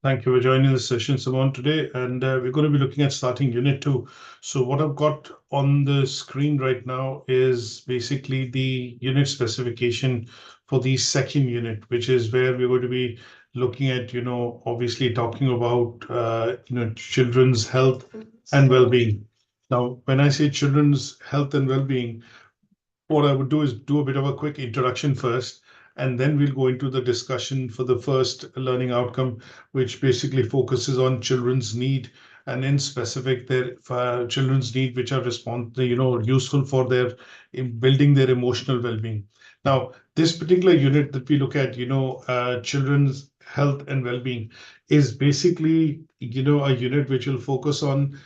Thank you for joining the session, Simon, today. And we're going to be looking at starting Unit 2. So what I've got on the screen right now is basically the unit specification for the second unit, which is where we're going to be looking at, obviously talking about, children's health and well-being. Now, when I say children's health and well-being, what I would do is do a bit of a quick introduction first, and then we'll go into the discussion for the first learning outcome, which basically focuses on children's need and in specific their children's need, which are useful for their in building their emotional well-being. Now, this particular unit that we look at, children's health and well-being, is basically, a unit which will focus on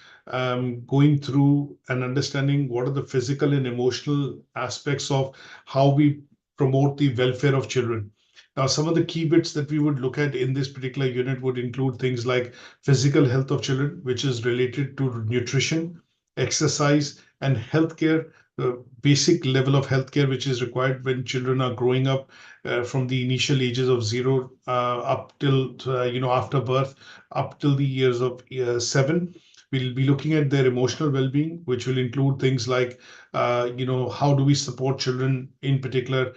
going through and understanding what are the physical and emotional aspects of how we promote the welfare of children. Now, some of the key bits that we would look at in this particular unit would include things like physical health of children, which is related to nutrition, exercise, and healthcare, the basic level of healthcare which is required when children are growing up from the initial ages of 0 up till, after birth, up till the years of 7. We'll be looking at their emotional well-being, which will include things like, how do we support children in particular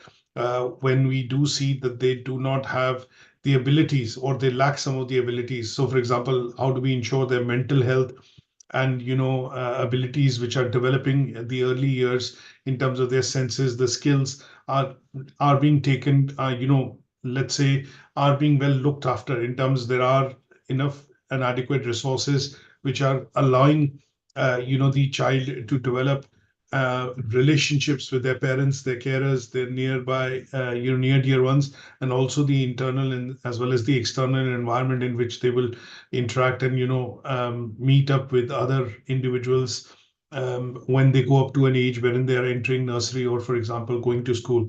when we do see that they do not have the abilities or they lack some of the abilities. So, for example, how do we ensure their mental health and abilities which are developing at the early years in terms of their senses, the skills are being taken, let's say, are being well looked after in terms there are enough and adequate resources which are allowing the child to develop relationships with their parents, their carers, their nearby, near dear ones, and also the internal and as well as the external environment in which they will interact and meet up with other individuals when they go up to an age wherein they are entering nursery or, for example, going to school.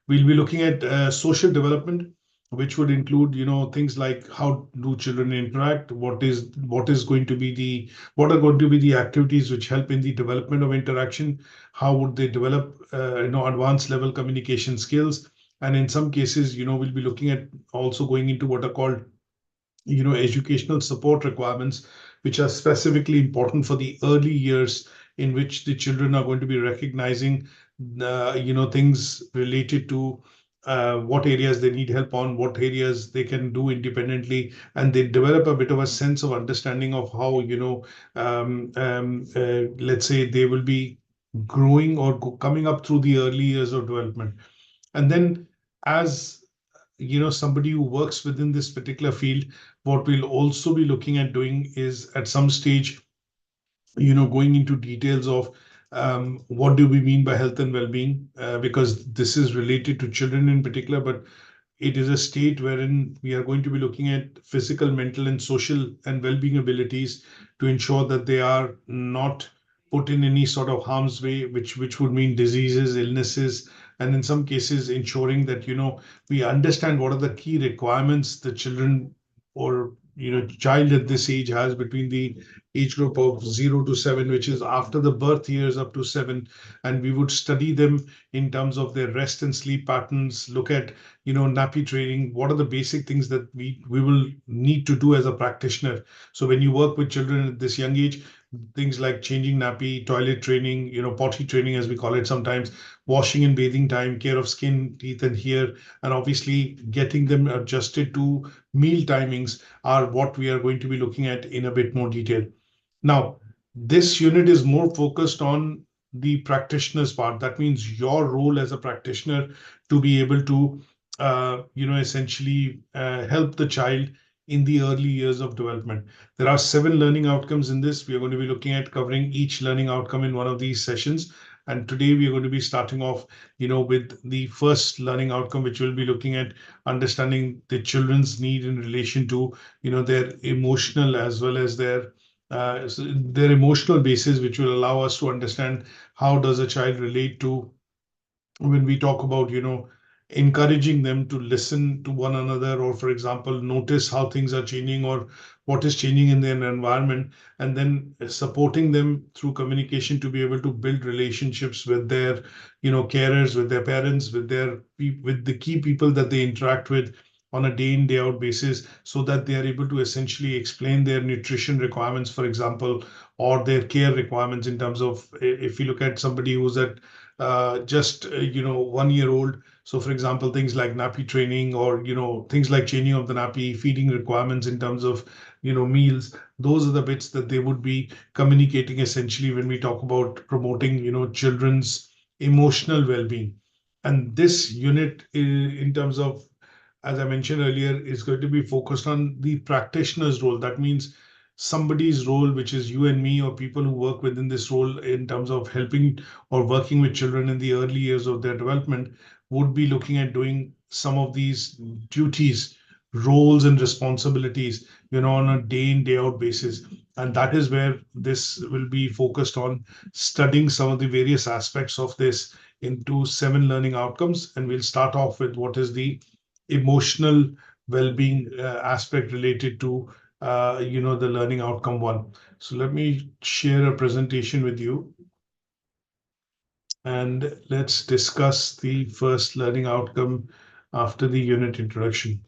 We'll be looking at social development, which would include, things like how do children interact, what are going to be the activities which help in the development of interaction, how would they develop, advanced level communication skills, and in some cases, we'll be looking at also going into what are called, educational support requirements, which are specifically important for the early years in which the children are going to be recognizing things related to what areas they need help on, what areas they can do independently, and they develop a bit of a sense of understanding of how, let's say, they will be growing or coming up through the early years of development. And then, as somebody who works within this particular field, what we'll also be looking at doing is at some stage, going into details of what do we mean by health and well-being, because this is related to children in particular, but it is a state wherein we are going to be looking at physical, mental, and social and well-being abilities to ensure that they are not put in any sort of harm's way, which would mean diseases, illnesses, and in some cases ensuring that we understand what are the key requirements the children or child at this age has between the age group of 0 to 7, which is after the birth years up to 7, and we would study them in terms of their rest and sleep patterns, look at nappy training, what are the basic things that we will need to do as a practitioner. So when you work with children at this young age, things like changing nappy, toilet training, potty training as we call it sometimes, washing and bathing time, care of skin, teeth and hair, and obviously getting them adjusted to meal timings are what we are going to be looking at in a bit more detail. Now, this unit is more focused on the practitioner's part. That means your role as a practitioner to be able to, essentially help the child in the early years of development. There are 7 learning outcomes in this. We are going to be looking at covering each learning outcome in one of these sessions. And today we are going to be starting off, with the first learning outcome, which will be looking at understanding the children's need in relation to, their emotional as well as their emotional basis, which will allow us to understand how does a child relate to when we talk about, encouraging them to listen to one another, or, for example, notice how things are changing or what is changing in their environment, and then supporting them through communication to be able to build relationships with their, carers, with their parents, with the key people that they interact with, on a day in, day out basis, so that they are able to essentially explain their nutrition requirements, for example, or their care requirements in terms of, if you look at somebody who's at just 1 year old. So, for example, things like nappy training, or things like changing of the nappy, feeding requirements in terms of meals. Those are the bits that they would be communicating essentially when we talk about promoting children's emotional well-being. And this unit, in terms of, as I mentioned earlier, is going to be focused on the practitioner's role. That means somebody's role, which is you and me, or people who work within this role in terms of helping or working with children in the early years of their development, would be looking at doing some of these duties, roles, and responsibilities, on a day in, day out basis. And that is where this will be focused on, studying some of the various aspects of this into 7 learning outcomes. And we'll start off with what is the emotional well-being aspect related to the learning outcome one. So let me share a presentation with you, and let's discuss the first learning outcome after the unit introduction.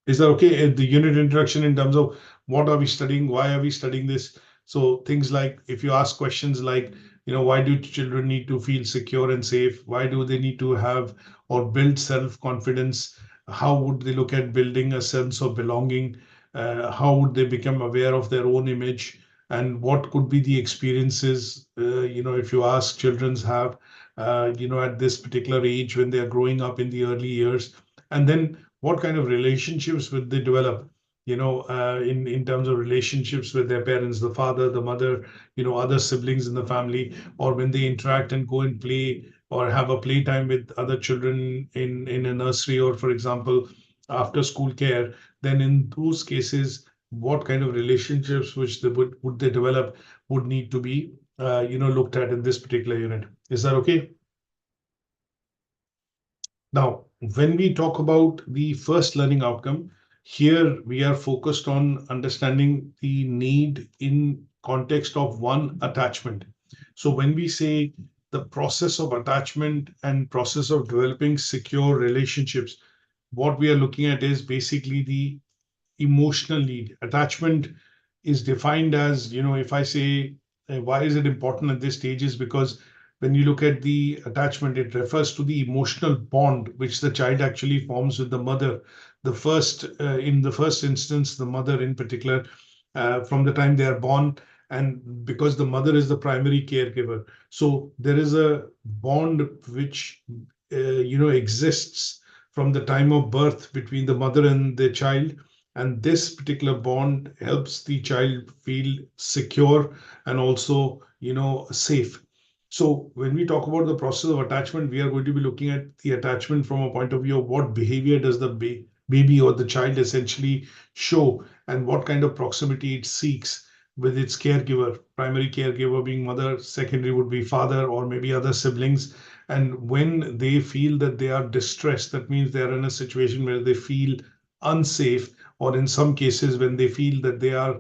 Is that okay? The unit introduction in terms of what are we studying, why are we studying this? So things like, if you ask questions like, why do children need to feel secure and safe? Why do they need to have or build self-confidence? How would they look at building a sense of belonging? How would they become aware of their own image? And what could be the experiences, if you ask children's have, at this particular age when they are growing up in the early years? And then what kind of relationships would they develop, in terms of relationships with their parents, the father, the mother, other siblings in the family, or when they interact and go and play or have a playtime with other children in a nursery, or, for example, after school care. Then in those cases, what kind of relationships which they would they develop would need to be looked at in this particular unit. Is that okay? Now, when we talk about the first learning outcome, here we are focused on understanding the need in context of one, attachment. So when we say the process of attachment and process of developing secure relationships, what we are looking at is basically the emotional need. Attachment is defined as, if I say, why is it important at this stage, is because when you look at the attachment, it refers to the emotional bond which the child actually forms with the mother. In the first instance, the mother in particular, from the time they are born, and because the mother is the primary caregiver. So there is a bond which, exists from the time of birth between the mother and the child. And this particular bond helps the child feel secure and also, safe. So when we talk about the process of attachment, we are going to be looking at the attachment from a point of view of what behavior does the baby or the child essentially show, and what kind of proximity it seeks with its caregiver, primary caregiver being mother, secondary would be father or maybe other siblings. And when they feel that they are distressed, that means they are in a situation where they feel unsafe, or in some cases when they feel that they are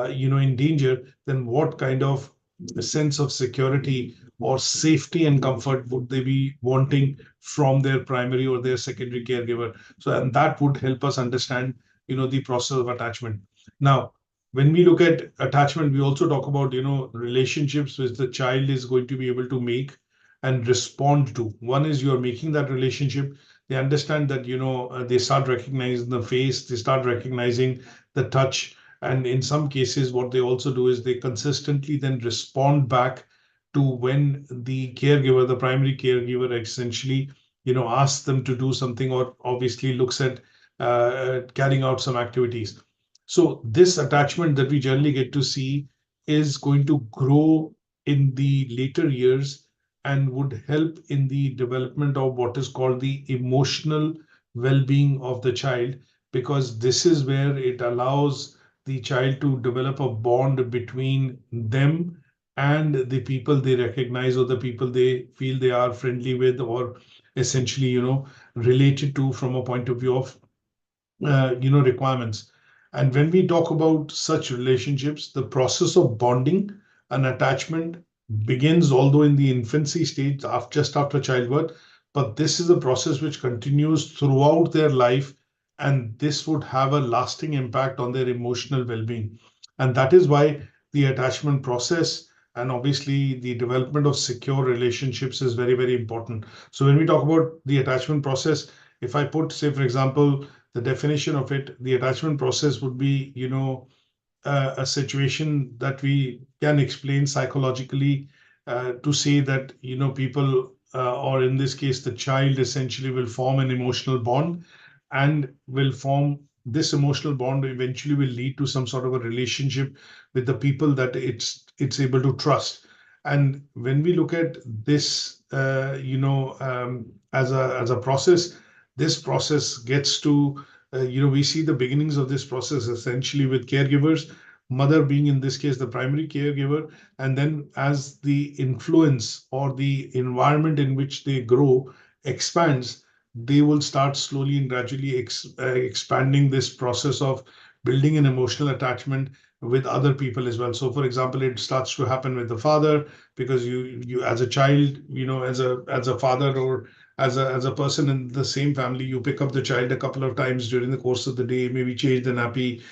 in danger, then what kind of sense of security or safety and comfort would they be wanting from their primary or their secondary caregiver? So, and that would help us understand, the process of attachment. Now, when we look at attachment, we also talk about, relationships which the child is going to be able to make and respond to. One is you're making that relationship. They understand that, they start recognizing the face, they start recognizing the touch. And in some cases, what they also do is they consistently then respond back to when the caregiver, the primary caregiver, essentially, asks them to do something, or obviously looks at carrying out some activities. So this attachment that we generally get to see is going to grow in the later years and would help in the development of what is called the emotional well-being of the child, because this is where it allows the child to develop a bond between them and the people they recognize, or the people they feel they are friendly with, or essentially, related to from a point of view of, requirements. And when we talk about such relationships, the process of bonding and attachment begins, although in the infancy stage, just after childbirth, but this is a process which continues throughout their life and this would have a lasting impact on their emotional well-being. And that is why the attachment process and obviously the development of secure relationships is very, very important. So when we talk about the attachment process, if I put, say, for example, the definition of it, the attachment process would be, a situation that we can explain psychologically, to say that, people, or in this case, the child essentially will form an emotional bond, and will form this emotional bond eventually will lead to some sort of a relationship with the people that it's able to trust. And when we look at this, as a process, this process gets to, we see the beginnings of this process essentially with caregivers, mother being in this case the primary caregiver, and then as the influence or the environment in which they grow expands, they will start slowly and gradually expanding this process of building an emotional attachment with other people as well. So, for example, it starts to happen with the father, because you as a child, as a father, or as a person in the same family, you pick up the child a couple of times during the course of the day, maybe change the nappy,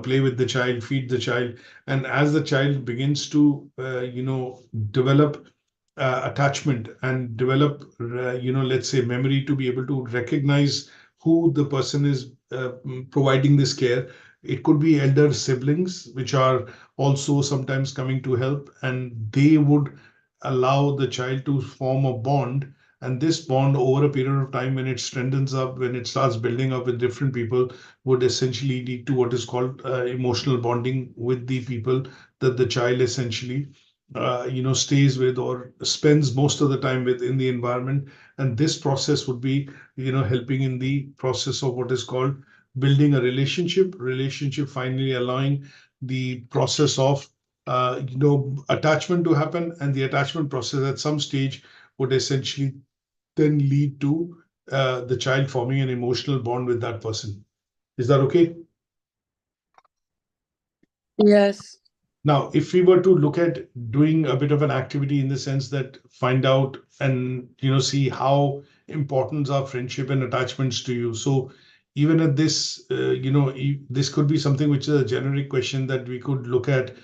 play with the child, feed the child, and as the child begins to develop attachment and develop, let's say, memory to be able to recognize who the person is providing this care. It could be elder siblings, which are also sometimes coming to help, and they would allow the child to form a bond. And this bond, over a period of time, when it strengthens up, when it starts building up with different people, would essentially lead to what is called emotional bonding with the people that the child essentially stays with or spends most of the time with in the environment. And this process would be, helping in the process of what is called building a relationship, finally allowing the process of, attachment to happen. And the attachment process at some stage would essentially then lead to the child forming an emotional bond with that person. Is that okay? Yes. Now, if we were to look at doing a bit of an activity in the sense that find out and see how important are friendship and attachments to you. So even at this, this could be something which is a generic question that we could look at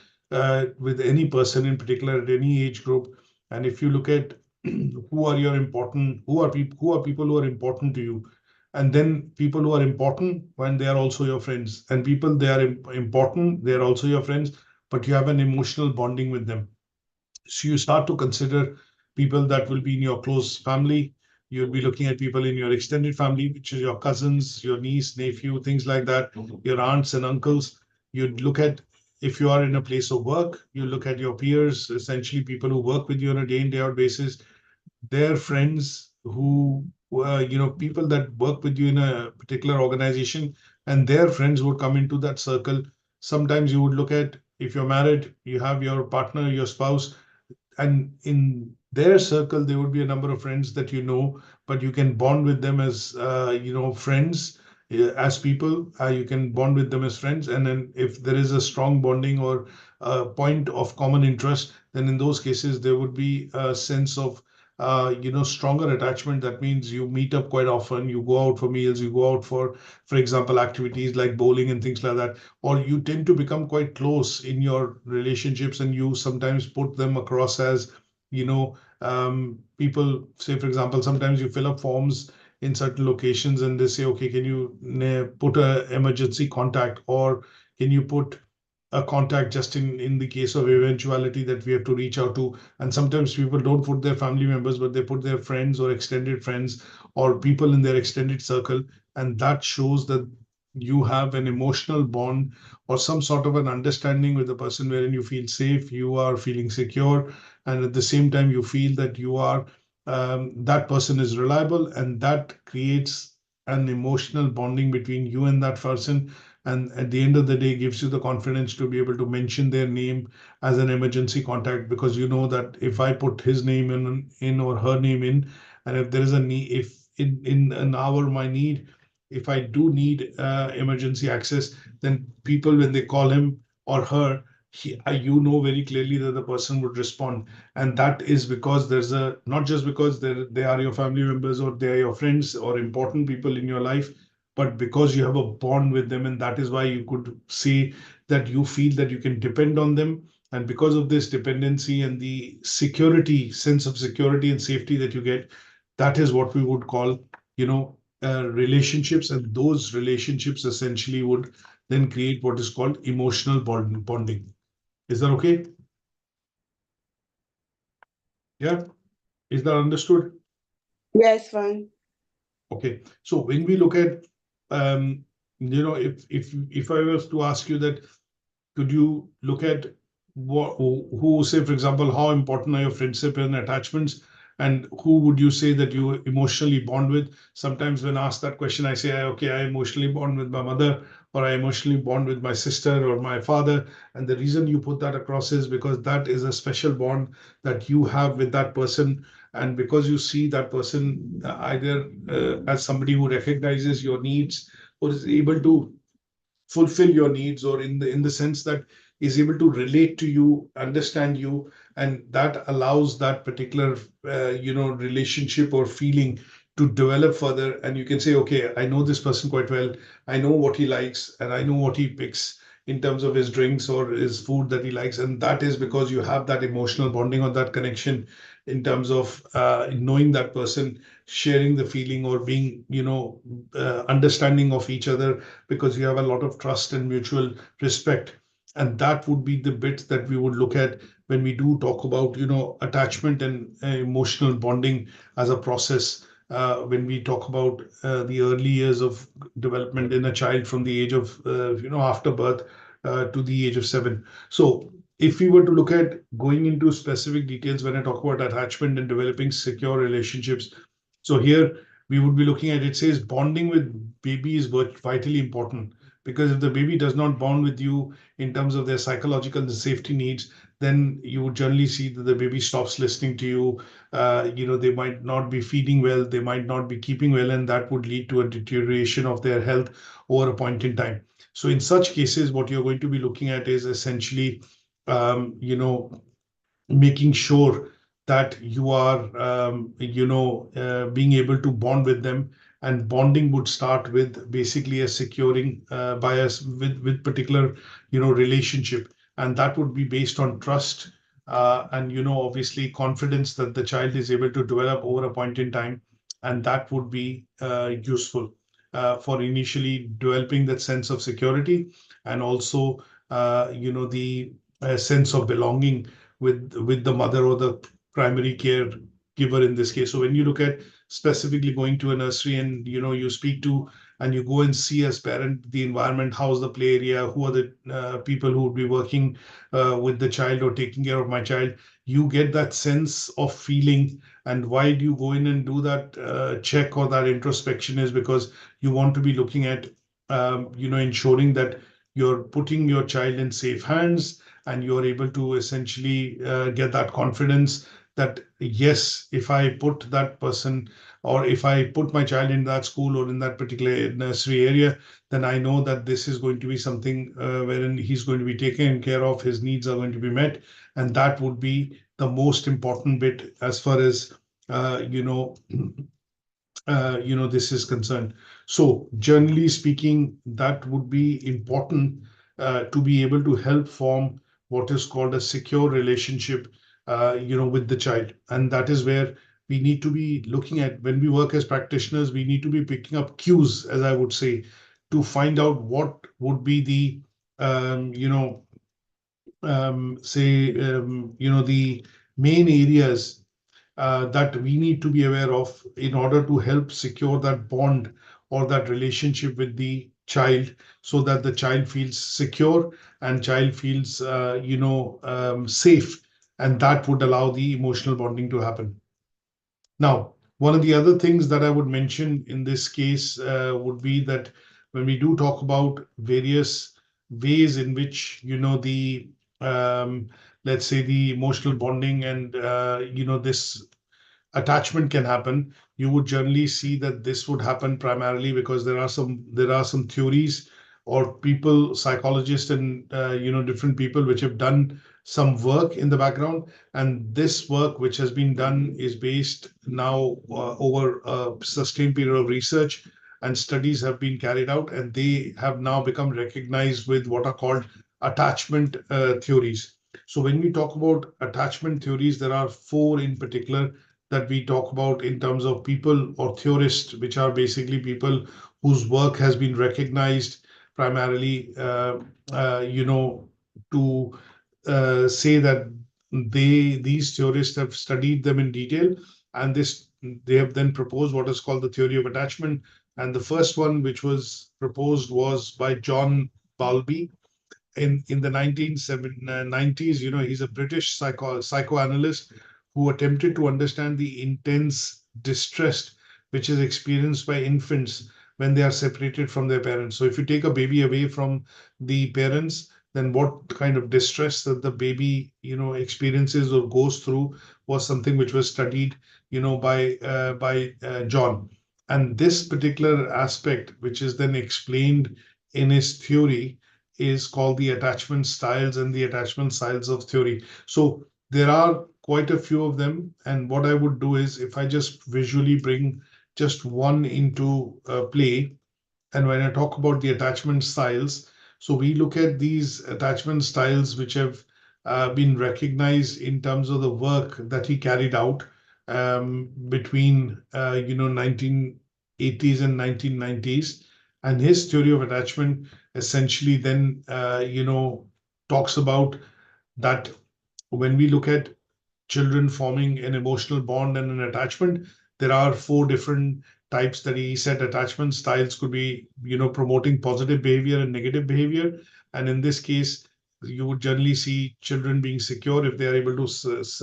with any person in particular at any age group. And if you look at who are your important, who are people who are important to you, and then people who are important when they are also your friends, and people they are important, they are also your friends, but you have an emotional bonding with them. So you start to consider people that will be in your close family. You'll be looking at people in your extended family, which is your cousins, your niece, nephew, things like that, your aunts and uncles. You'd look at, if you are in a place of work, you look at your peers, essentially people who work with you on a day in, day out basis, their friends who were, people that work with you in a particular organization, and their friends would come into that circle. Sometimes you would look at, if you're married, you have your partner, your spouse, and in their circle there would be a number of friends that but you can bond with them as friends, as people, you can bond with them as friends. And then if there is a strong bonding or a point of common interest, then in those cases there would be a sense of stronger attachment. That means you meet up quite often, you go out for meals, you go out for example, activities like bowling and things like that, or you tend to become quite close in your relationships, and you sometimes put them across as, people, say, for example, sometimes you fill up forms in certain locations and they say, okay, can you put a emergency contact, or can you put a contact just in the case of eventuality that we have to reach out to. And sometimes people don't put their family members, but they put their friends or extended friends or people in their extended circle. And that shows that you have an emotional bond or some sort of an understanding with the person wherein you feel safe, you are feeling secure, and at the same time you feel that you are, that person is reliable, and that creates an emotional bonding between you and that person. And at the end of the day gives you the confidence to be able to mention their name as an emergency contact, because you know that if I put his name in or her name in, and if there is a need, if in an hour my need, if I do need emergency access, then people, when they call him or her, you know very clearly that the person would respond. And that is because there's not just because they are your family members or they are your friends or important people in your life, but because you have a bond with them, and that is why you could say that you feel that you can depend on them. And because of this dependency and the security, sense of security and safety that you get, that is what we would call, relationships. And those relationships essentially would then create what is called emotional bonding. Is that okay? Yeah. Is that understood? Yes, fine. Okay. So when we look at, if I was to ask you that, could you look at who say, for example, how important are your friendship and attachments, and who would you say that you emotionally bond with? Sometimes when asked that question, I say, okay, I emotionally bond with my mother, or I emotionally bond with my sister or my father. And the reason you put that across is because that is a special bond that you have with that person. And because you see that person either as somebody who recognizes your needs or is able to fulfill your needs, or in the sense that is able to relate to you, understand you, and that allows that particular relationship or feeling to develop further. And you can say, okay, I know this person quite well, I know what he likes and I know what he picks in terms of his drinks or his food that he likes. And that is because you have that emotional bonding or that connection in terms of knowing that person, sharing the feeling, or being understanding of each other, because you have a lot of trust and mutual respect. And that would be the bit that we would look at when we do talk about, attachment and emotional bonding as a process. When we talk about the early years of development in a child, from the age of, after birth to the age of 7. So if we were to look at going into specific details when I talk about attachment and developing secure relationships, so here we would be looking at, it says bonding with baby is vitally important, because if the baby does not bond with you in terms of their psychological and safety needs, then you would generally see that the baby stops listening to you. They might not be feeding well, they might not be keeping well, and that would lead to a deterioration of their health over a point in time. So in such cases, what you're going to be looking at is essentially, making sure that you are, being able to bond with them. And bonding would start with basically a securing bias with particular, relationship. And that would be based on trust, and, obviously confidence that the child is able to develop over a point in time. And that would be useful for initially developing that sense of security, and also, the sense of belonging with the mother or the primary care giver in this case. So when you look at specifically going to a nursery, and you speak to, and you go and see as parent the environment, how's the play area, who are the people who would be working with the child or taking care of my child, you get that sense of feeling. And why do you go in and do that check or that introspection is because you want to be looking at, ensuring that you're putting your child in safe hands, and you're able to essentially get that confidence that, yes, if I put that person, or if I put my child in that school or in that particular nursery area, then I know that this is going to be something wherein he's going to be taken care of, his needs are going to be met. And that would be the most important bit as far as uh, you know this is concerned. So generally speaking, that would be important to be able to help form what is called a secure relationship, with the child. And that is where we need to be looking at, when we work as practitioners, we need to be picking up cues, as I would say, to find out what would be the, the main areas that we need to be aware of in order to help secure that bond or that relationship with the child, so that the child feels secure and child feels, safe, and that would allow the emotional bonding to happen. Now, one of the other things that I would mention in this case would be that when we do talk about various ways in which, um, let's say, the emotional bonding and, this attachment can happen, you would generally see that this would happen primarily because there are some theories or people, psychologists, and different people which have done some work in the background. And this work which has been done is based now over a sustained period of research. and studies have been carried out, and they have now become recognized with what are called attachment theories. So when we talk about attachment theories, there are four in particular that we talk about in terms of people or theorists, which are basically people whose work has been recognized primarily, to say that these theorists have studied them in detail, and they have then proposed what is called the theory of attachment. And the first one, which was proposed, was by John Bowlby in the 1990s. He's a British psychoanalyst who attempted to understand the intense distress which is experienced by infants when they are separated from their parents. So if you take a baby away from the parents, then what kind of distress that the baby experiences or goes through was something which was studied by John. And this particular aspect, which is then explained in his theory, is called the attachment styles and the attachment styles of theory. So there are quite a few of them. And what I would do is, if I just visually bring just one into play, and when I talk about the attachment styles, so we look at these attachment styles which have been recognized in terms of the work that he carried out between 1980s and 1990s. And his theory of attachment essentially then talks about that when we look at children forming an emotional bond and an attachment, there are four different types that he said. Attachment styles could be promoting positive behavior and negative behavior. And in this case, you would generally see children being secure if they are able to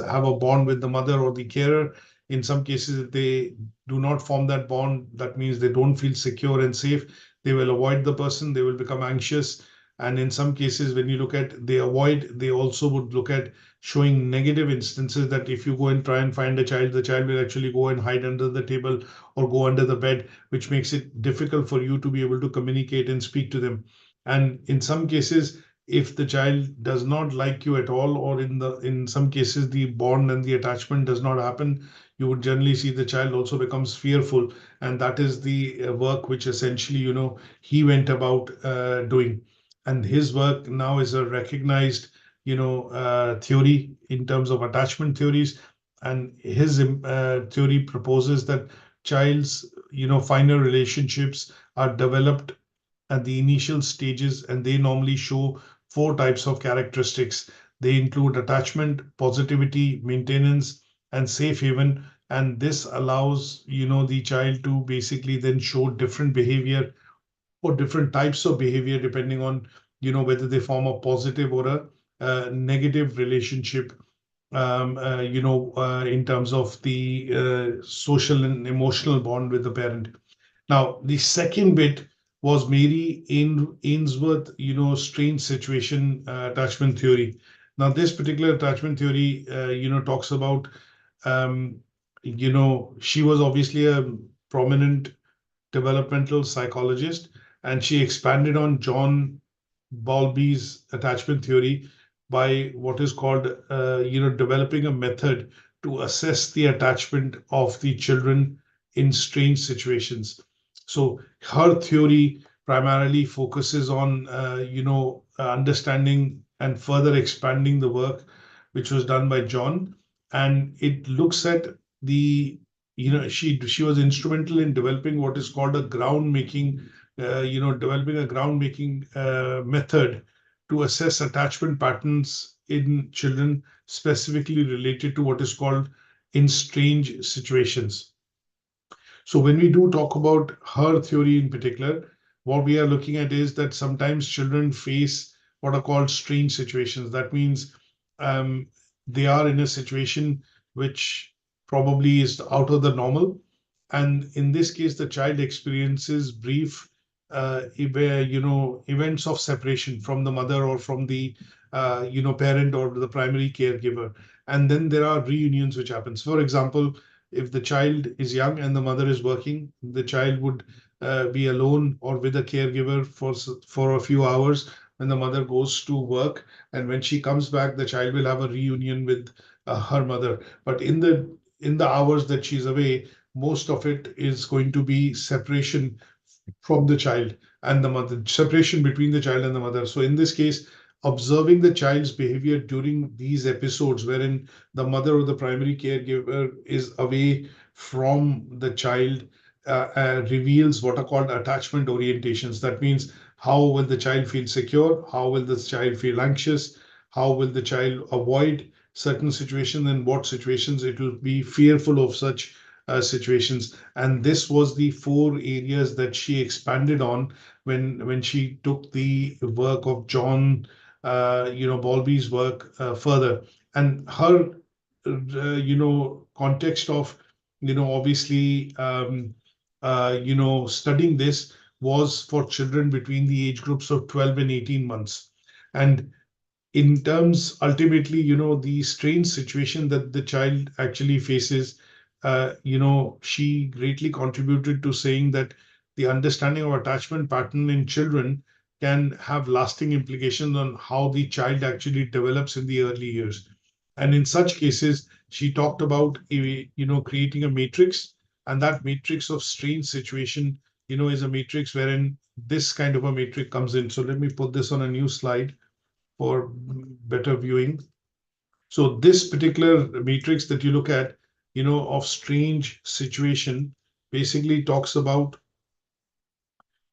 have a bond with the mother or the carer. In some cases, if they do not form that bond, that means they don't feel secure and safe. They will avoid the person, they will become anxious. And in some cases, when you look at they avoid, they also would look at showing negative instances, that if you go and try and find a child, the child will actually go and hide under the table or go under the bed, which makes it difficult for you to be able to communicate and speak to them. And in some cases, if the child does not like you at all, or in some cases the bond and the attachment does not happen, you would generally see the child also becomes fearful. And that is the work which essentially he went about doing. And his work now is a recognized theory in terms of attachment theories. And his theory proposes that child's finer relationships are developed at the initial stages, and they normally show four types of characteristics. They include attachment, positivity, maintenance, and safe haven. And this allows the child to basically then show different behavior or different types of behavior depending on whether they form a positive or a negative relationship, in terms of the social and emotional bond with the parent. Now, the second bit was Mary Ainsworth, strange situation attachment theory. Now, this particular attachment theory, talks about, she was obviously a prominent developmental psychologist, and she expanded on John Bowlby's attachment theory by what is called, developing a method to assess the attachment of the children in strange situations. So her theory primarily focuses on, understanding and further expanding the work which was done by John, and it looks at the, she was instrumental in developing what is called a ground making, developing a ground making method to assess attachment patterns in children, specifically related to what is called in strange situations. So when we do talk about her theory in particular, what we are looking at is that sometimes children face what are called strange situations. That means they are in a situation which probably is out of the normal. And in this case, the child experiences brief, events of separation from the mother or from the, parent or the primary caregiver. And then there are reunions which happens. For example, if the child is young and the mother is working, the child would be alone or with a caregiver for a few hours when the mother goes to work. And when she comes back, the child will have a reunion with her mother. But in the hours that she's away, most of it is going to be separation from the child and the mother, separation between the child and the mother. So in this case, observing the child's behavior during these episodes wherein the mother or the primary caregiver is away from the child reveals what are called attachment orientations. That means how will the child feel secure? How will the child feel anxious? How will the child avoid certain situations, and what situations it will be fearful of such situations. And this was the four areas that she expanded on when she took the work of John, Bowlby's work further. And her, context of, obviously, studying this was for children between the age groups of 12 and 18 months. And in terms, ultimately, the strange situation that the child actually faces, she greatly contributed to saying that the understanding of attachment pattern in children can have lasting implications on how the child actually develops in the early years. And in such cases, she talked about, creating a matrix, and that matrix of strange situation, is a matrix wherein this kind of a matrix comes in. So let me put this on a new slide for better viewing. So this particular matrix that you look at, of strange situation, basically talks about,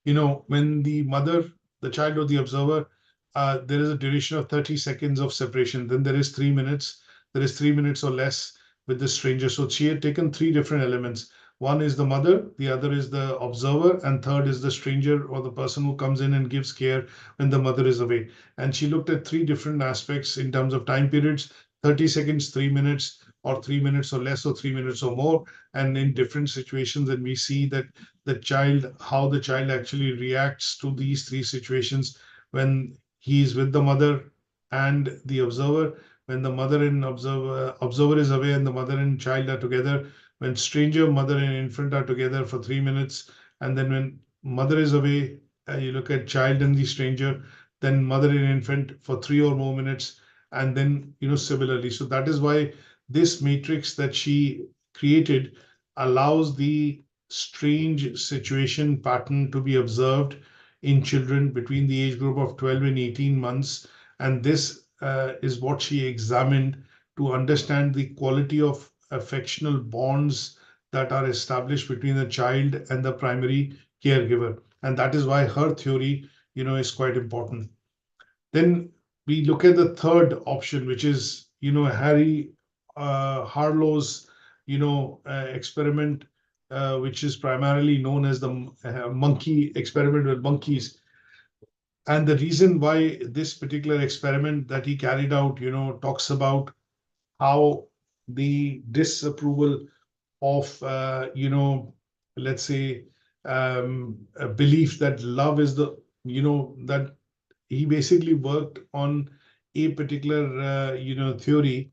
when the mother, the child or the observer, there is a duration of 30 seconds of separation. Then there is 3 minutes. There is 3 minutes or less with the stranger. So she had taken three different elements. One is the mother, the other is the observer, and third is the stranger or the person who comes in and gives care when the mother is away. And she looked at three different aspects in terms of time periods: 30 seconds, 3 minutes, or 3 minutes or less, or 3 minutes or more, and in different situations. And we see that how the child actually reacts to these three situations when he is with the mother and the observer, when the mother and observer is away and the mother and child are together, when stranger, mother and infant are together for 3 minutes, and then when mother is away, you look at child and the stranger, then mother and infant for 3 or more minutes, and then, similarly. So that is why this matrix that she created allows the strange situation pattern to be observed in children between the age group of 12 and 18 months. And this is what she examined to understand the quality of affectional bonds that are established between the child and the primary caregiver. And that is why her theory, is quite important. Then we look at the third option, which is, Harry Harlow's, experiment, which is primarily known as the monkey experiment with monkeys. And the reason why this particular experiment that he carried out, talks about how the disapproval of, let's say, a belief that love is the, that he basically worked on a particular, theory,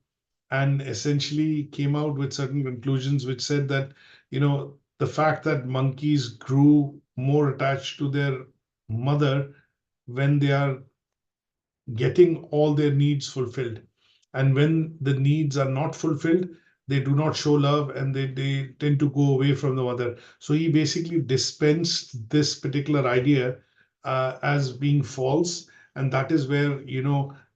and essentially came out with certain conclusions, which said that, the fact that monkeys grew more attached to their mother when they are getting all their needs fulfilled. And when the needs are not fulfilled, they do not show love, and they tend to go away from the mother. So he basically dispensed this particular idea as being false. And that is where,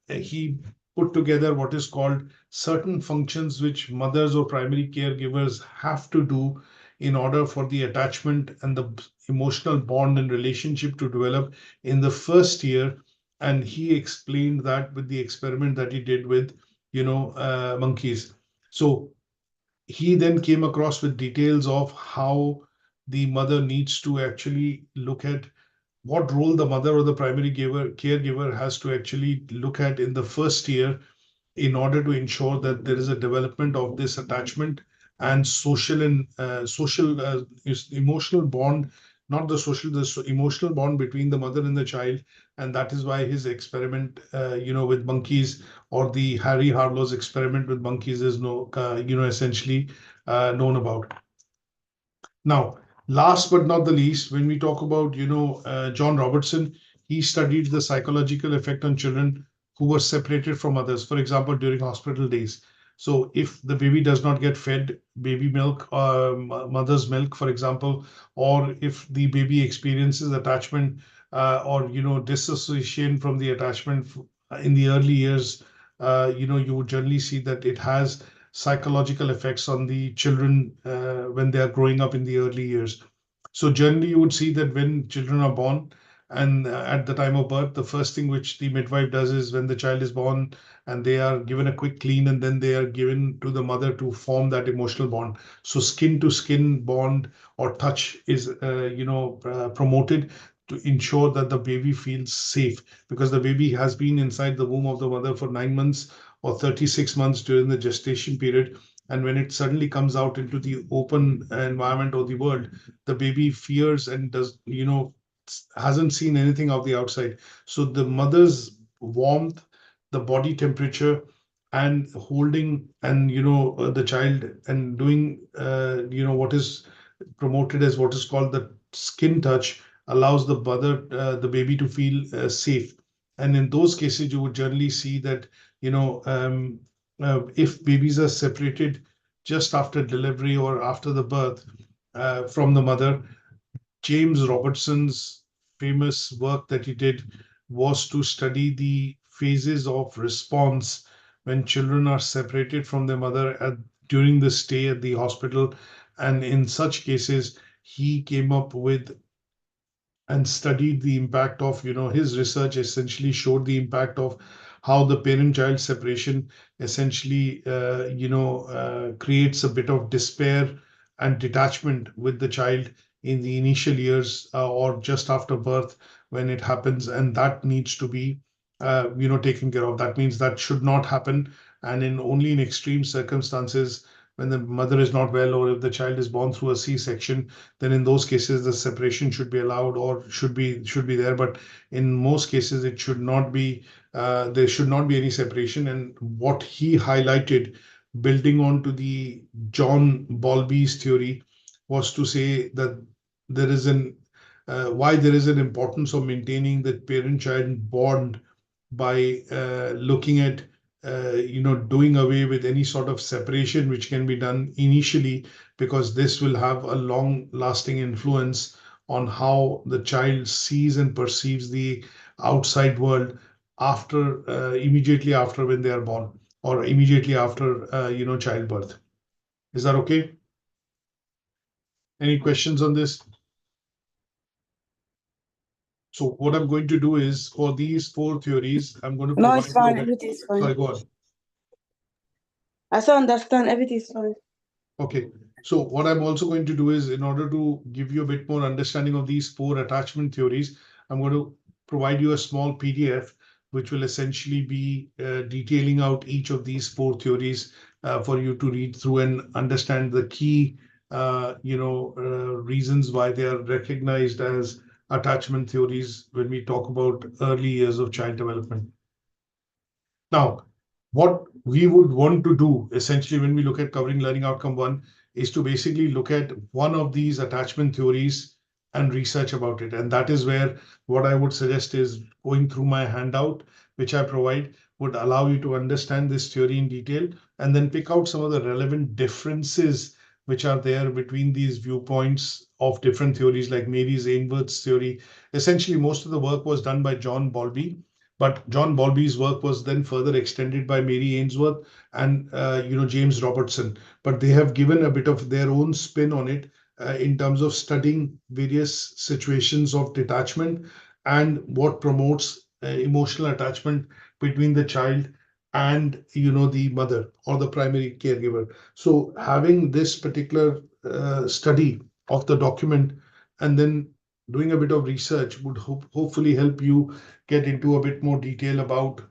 he put together what is called certain functions which mothers or primary caregivers have to do in order for the attachment and the emotional bond and relationship to develop in the first year. And he explained that with the experiment that he did with, monkeys. So he then came across with details of how the mother needs to actually look at what role the mother or the primary caregiver has to actually look at in the first year in order to ensure that there is a development of this attachment and social emotional bond, not the social, emotional bond between the mother and the child. And that is why his experiment, with monkeys, or the Harry Harlow's experiment with monkeys, is essentially known about. Now, last but not the least, when we talk about, John Robertson, he studied the psychological effect on children who were separated from others, for example, during hospital days. So if the baby does not get fed baby milk, mother's milk, for example, or if the baby experiences attachment or dissociation from the attachment in the early years, you would generally see that it has psychological effects on the children when they are growing up in the early years. So generally, you would see that when children are born and at the time of birth, the first thing which the midwife does is when the child is born and they are given a quick clean and then they are given to the mother to form that emotional bond. So skin to skin bond or touch is, promoted to ensure that the baby feels safe, because the baby has been inside the womb of the mother for 9 months or 36 months during the gestation period. And when it suddenly comes out into the open environment or the world, the baby fears and hasn't seen anything of the outside. So the mother's warmth, the body temperature, and holding and the child and doing what is promoted as what is called the skin touch allows the mother, the baby to feel safe. And in those cases, you would generally see that if babies are separated just after delivery or after the birth from the mother, James Robertson's famous work that he did was to study the phases of response when children are separated from their mother during the stay at the hospital. And in such cases, he came up with and studied the impact of, his research essentially showed the impact of how the parent-child separation essentially, creates a bit of despair and detachment with the child in the initial years or just after birth when it happens, and that needs to be, taken care of. That means that should not happen, and in only in extreme circumstances, when the mother is not well or if the child is born through a C-section, then in those cases the separation should be allowed or should be there. But in most cases it should not be. There should not be any separation. And what he highlighted, building on to the John Bowlby's theory, was to say that there is an why there is an importance of maintaining the parent-child bond by looking at doing away with any sort of separation which can be done initially, because this will have a long lasting influence on how the child sees and perceives the outside world after immediately after when they are born or immediately after childbirth. Is that okay? Any questions on this? So what I'm going to do is, for these 4 theories, I'm going to No, provide it's you fine. a Everything's sorry, fine. go on. I still understand. Everything's fine. Okay. So what I'm also going to do is, in order to give you a bit more understanding of these 4 attachment theories, I'm going to provide you a small PDF, which will essentially be detailing out each of these 4 theories for you to read through and understand the key, reasons why they are recognized as attachment theories when we talk about early years of child development. Now, what we would want to do essentially when we look at covering learning outcome 1 is to basically look at one of these attachment theories and research about it. And that is where what I would suggest is going through my handout, which I provide, would allow you to understand this theory in detail and then pick out some of the relevant differences which are there between these viewpoints of different theories, like Mary's Ainsworth's theory. Essentially, most of the work was done by John Bowlby, but John Bowlby's work was then further extended by Mary Ainsworth and James Robertson. But they have given a bit of their own spin on it in terms of studying various situations of detachment and what promotes emotional attachment between the child and the mother or the primary caregiver. So having this particular study of the document and then doing a bit of research would hopefully help you get into a bit more detail about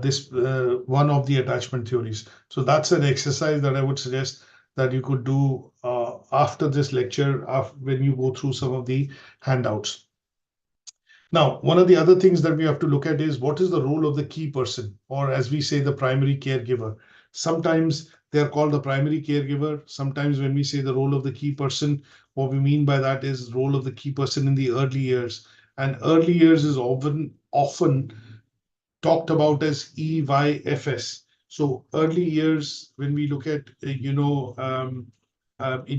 this one of the attachment theories. So that's an exercise that I would suggest that you could do after this lecture, when you go through some of the handouts. Now, one of the other things that we have to look at is what is the role of the key person, or as we say, the primary caregiver. Sometimes they are called the primary caregiver. Sometimes when we say the role of the key person, what we mean by that is role of the key person in the early years. And early years is often talked about as EYFS. So early years, when we look at, in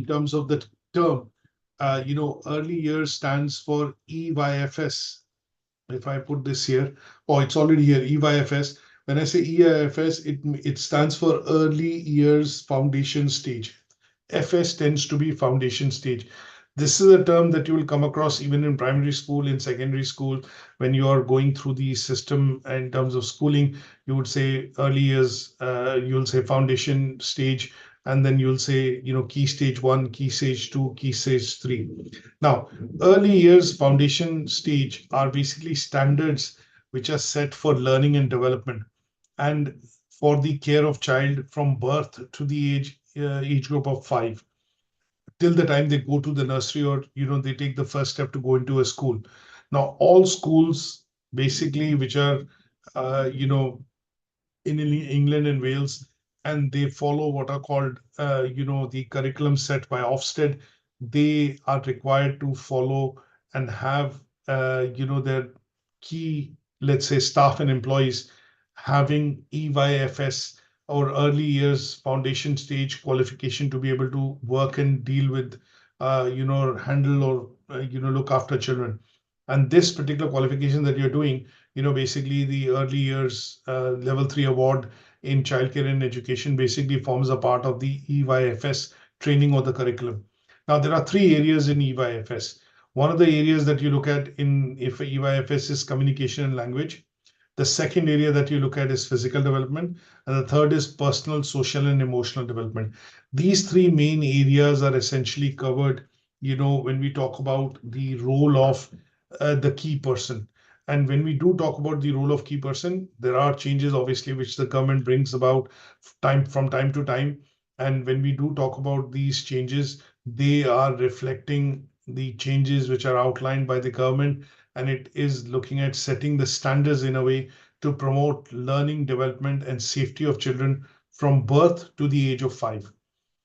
terms of the term, early years stands for EYFS. If I put this here, oh, it's already here, EYFS. When I say EYFS, it stands for Early Years Foundation Stage. FS tends to be foundation stage. This is a term that you will come across even in primary school, in secondary school, when you are going through the system in terms of schooling. You would say early years, you'll say foundation stage, and then you'll say, key stage 1, key stage 2, key stage 3. Now, early years foundation stage are basically standards which are set for learning and development and for the care of child from birth to the age group of 5 till the time they go to the nursery, or they take the first step to go into a school. Now all schools basically which are in England and Wales, and they follow what are called, the curriculum set by Ofsted. They are required to follow and have, their key, let's say, staff and employees having EYFS or early years foundation stage qualification to be able to work and deal with, handle or, look after children. And this particular qualification that you're doing, basically the early years level 3 award in childcare and education basically forms a part of the EYFS training or the curriculum. Now, there are 3 areas in EYFS. One of the areas that you look at in EYFS is communication and language. The second area that you look at is physical development. And the third is personal, social, and emotional development. These 3 main areas are essentially covered, when we talk about the role of the key person. And when we do talk about the role of key person, there are changes, obviously, which the government brings about from time to time. And when we do talk about these changes, they are reflecting the changes which are outlined by the government. And it is looking at setting the standards in a way to promote learning, development, and safety of children from birth to the age of 5.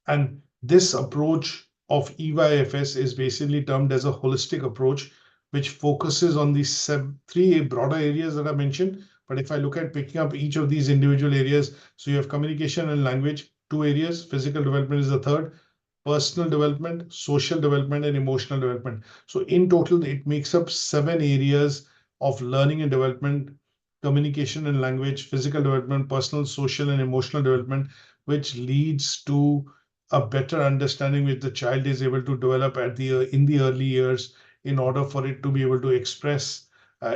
And this approach of EYFS is basically termed as a holistic approach, which focuses on these 3 broader areas that I mentioned. But if I look at picking up each of these individual areas, so you have communication and language, 2 areas, physical development is the third, personal development, social development, and emotional development. So in total, it makes up 7 areas of learning and development: communication and language, physical development, personal, social, and emotional development, which leads to a better understanding which the child is able to develop in the early years, in order for it to be able to express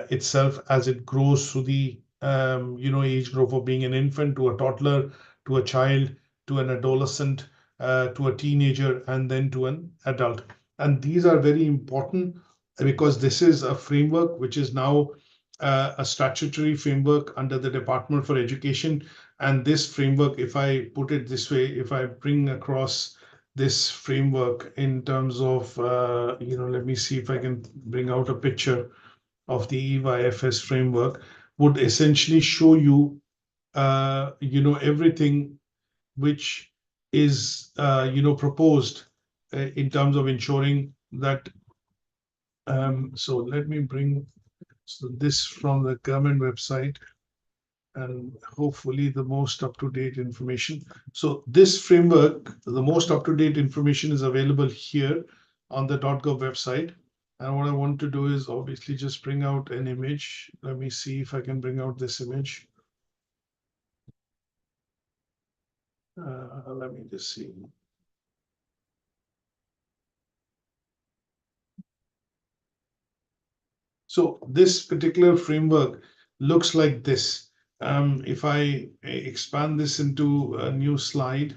itself as it grows through the age group of being an infant to a toddler to a child to an adolescent to a teenager and then to an adult. And these are very important because this is a framework which is now a statutory framework under the Department for Education. And this framework, if I put it this way, if I bring across this framework in terms of, let me see if I can bring out a picture of the EYFS framework, would essentially show you, everything which is, proposed in terms of ensuring that. So let me bring this from the government website, and hopefully the most up-to-date information. So this framework, the most up-to-date information is available here on the .gov website. And what I want to do is obviously just bring out an image. Let me see if I can bring out this image. Let me just see. So this particular framework looks like this. If I expand this into a new slide,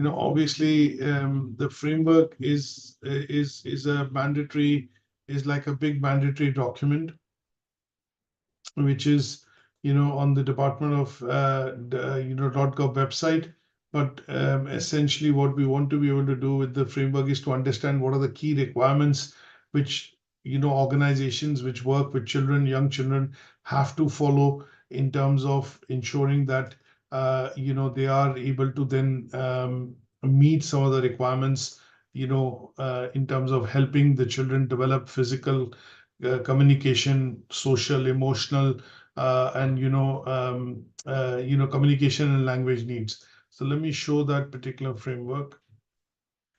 obviously the framework is a mandatory, is like a big mandatory document, which is on the Department of .gov website. But essentially what we want to be able to do with the framework is to understand what are the key requirements which organizations which work with children, young children, have to follow in terms of ensuring that they are able to then meet some of the requirements in terms of helping the children develop physical, communication, social, emotional, and communication and language needs. So let me show that particular framework.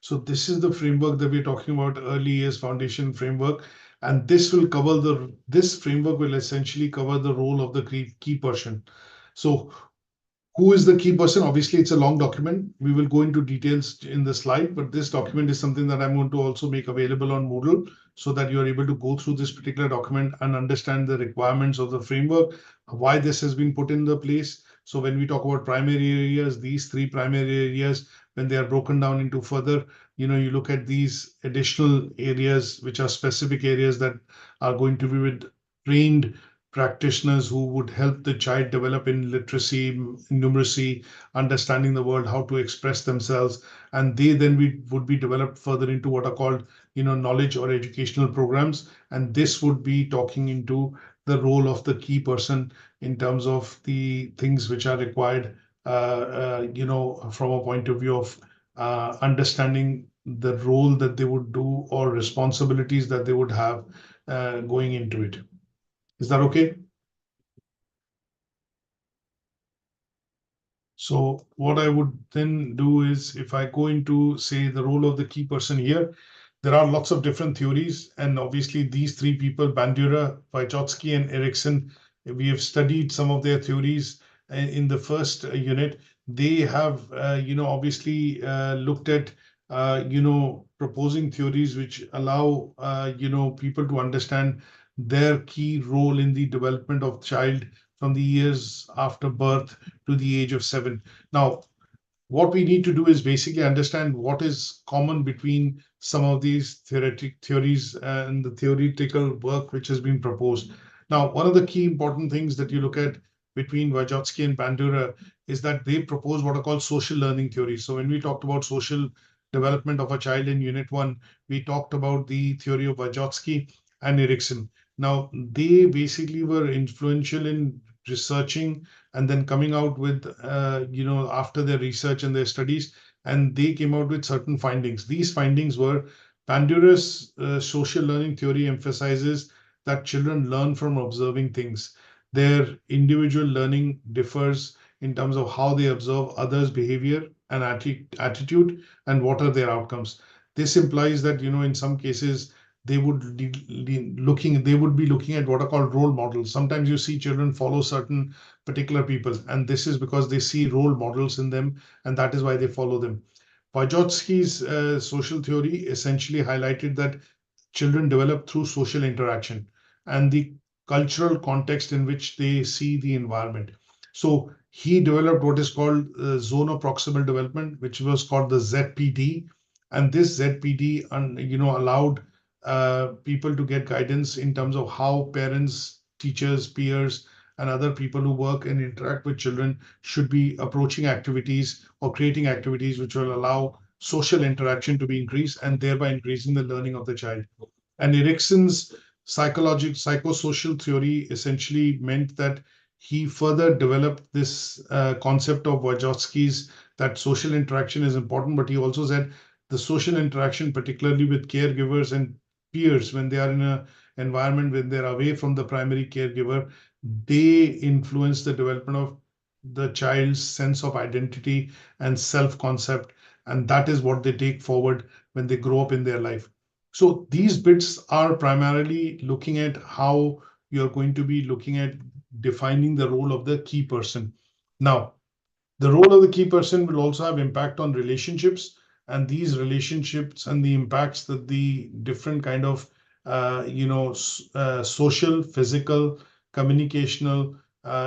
So this is the framework that we're talking about, early years foundation framework, and this framework will essentially cover the role of the key person. So who is the key person? Obviously, it's a long document. We will go into details in the slide, but this document is something that I'm going to also make available on Moodle so that you're able to go through this particular document and understand the requirements of the framework, why this has been put in the place. So when we talk about primary areas, these three primary areas, when they are broken down into further, you look at these additional areas, which are specific areas that are going to be with trained practitioners who would help the child develop in literacy, numeracy, understanding the world, how to express themselves, and they then would be developed further into what are called, knowledge or educational programs. And this would be talking into the role of the key person in terms of the things which are required, from a point of view of understanding the role that they would do or responsibilities that they would have going into it. Is that okay? So what I would then do is, if I go into, say, the role of the key person here, there are lots of different theories. And obviously these three people, Bandura, Vygotsky, and Erickson, we have studied some of their theories in the first unit. They have, obviously looked at, proposing theories which allow, people to understand their key role in the development of child from the years after birth to the age of 7. Now, what we need to do is basically understand what is common between some of these theories and the theoretical work which has been proposed. Now, one of the key important things that you look at between Vygotsky and Bandura is that they propose what are called social learning theories. So when we talked about social development of a child in Unit 1, we talked about the theory of Vygotsky and Erickson. Now, they basically were influential in researching and then coming out with, after their research and their studies, and they came out with certain findings. These findings were Bandura's social learning theory emphasizes that children learn from observing things. Their individual learning differs in terms of how they observe others' behavior and attitude and what are their outcomes. This implies that, in some cases, they would be looking at what are called role models. Sometimes you see children follow certain particular people, and this is because they see role models in them, and that is why they follow them. Vygotsky's social theory essentially highlighted that children develop through social interaction and the cultural context in which they see the environment. So he developed what is called zone of proximal development, which was called the ZPD, and this ZPD, allowed people to get guidance in terms of how parents, teachers, peers, and other people who work and interact with children should be approaching activities or creating activities which will allow social interaction to be increased and thereby increasing the learning of the child. And Erickson's psychosocial theory essentially meant that he further developed this concept of Vygotsky's, that social interaction is important, but he also said the social interaction, particularly with caregivers and peers, when they are in an environment when they're away from the primary caregiver, they influence the development of the child's sense of identity and self-concept, and that is what they take forward when they grow up in their life. So these bits are primarily looking at how you're going to be looking at defining the role of the key person. Now, the role of the key person will also have impact on relationships, and these relationships and the impacts that the different kind of social, physical, communicational,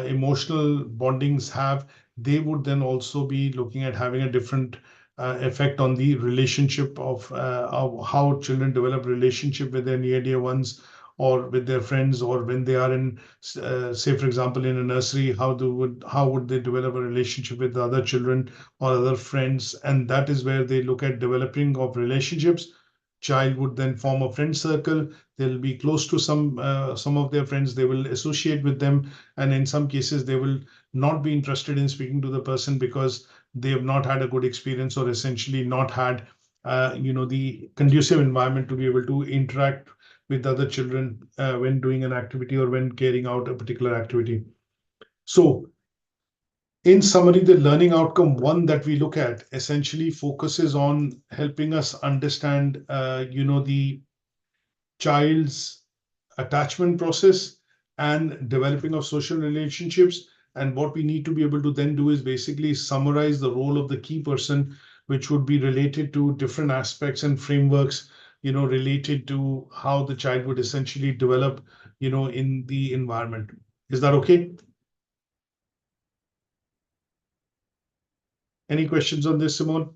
emotional bondings have, they would then also be looking at having a different effect on the relationship of how children develop relationship with their near dear ones or with their friends, or when they are in, say, for example, in a nursery, how would they develop a relationship with the other children or other friends? And that is where they look at developing of relationships. Child would then form a friend circle. They'll be close to some of their friends. They will associate with them, and in some cases, they will not be interested in speaking to the person because they have not had a good experience or essentially not had the conducive environment to be able to interact with other children when doing an activity or when carrying out a particular activity. So in summary, the learning outcome one that we look at essentially focuses on helping us understand, the child's attachment process and developing of social relationships. And what we need to be able to then do is basically summarize the role of the key person, which would be related to different aspects and frameworks, related to how the child would essentially develop, in the environment. Is that okay? Any questions on this, Simone?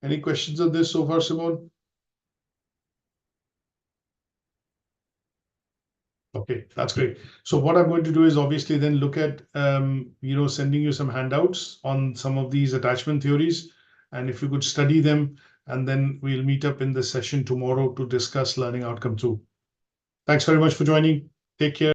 Any questions on this so far, Simone? Okay, that's great. So what I'm going to do is obviously then look at, sending you some handouts on some of these attachment theories. And if you could study them, and then we'll meet up in the session tomorrow to discuss learning outcome 2. Thanks very much for joining. Take care.